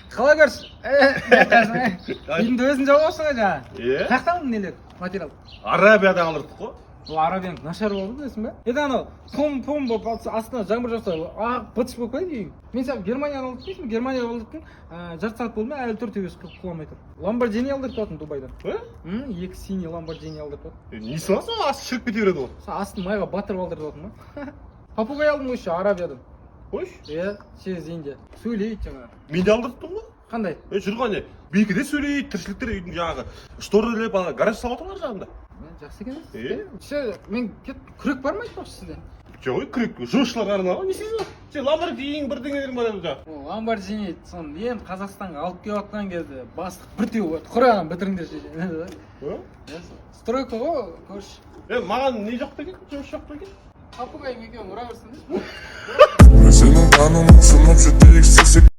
Қалай көрсін? Үйдің өзін жауып алсың жаңа. Қаяқтан нелер, материал? Арабиядан алдырдық қой. Ол арабияның нашар болды білесің бе? Еді анау пум болып астына жаңбыр жауса ақ бытыш болып кетеді үйің. Мен саған Германияны алдырып дейсің, Германияға алдырттың, жарты сағат болды ма әлі тұр төбесі құламай тұр. Lamborghini алдырып жатырмын Дубайдан. Екі синий Lamborghini алдырып жатырмын. Не саласың, асты шіріп кете береді ғой. Астын майға батырып алдырып жатырмын ма? Попугай алдым еще арабиядан. Қойш? Через Индия. Сөйлейді жаңағы. Мен де алдырттым ғой. Қандай? Жүрған не? Бекіде сөйлейді, тіршіліктер үйдің жаңағы шторылеп, гараж салып отырған жағында. Жақсы екенсіз. Мен күрек бар ма айтпақшы сізде? Жоқ, күрек, жұмысшыларға арналған. Не істейсің? Сен Lamborghini бірдеңелерің бар еді жаңағы. Lamborghini соны енді Қазақстанға алып келіп жатқан кезде бастық бір теу құраған бітіріңдерші. Стройка ғой, көрші. Маған не жоқ деген? Жұмыс жоқ деген? Попугайың екеуің ұра берсін.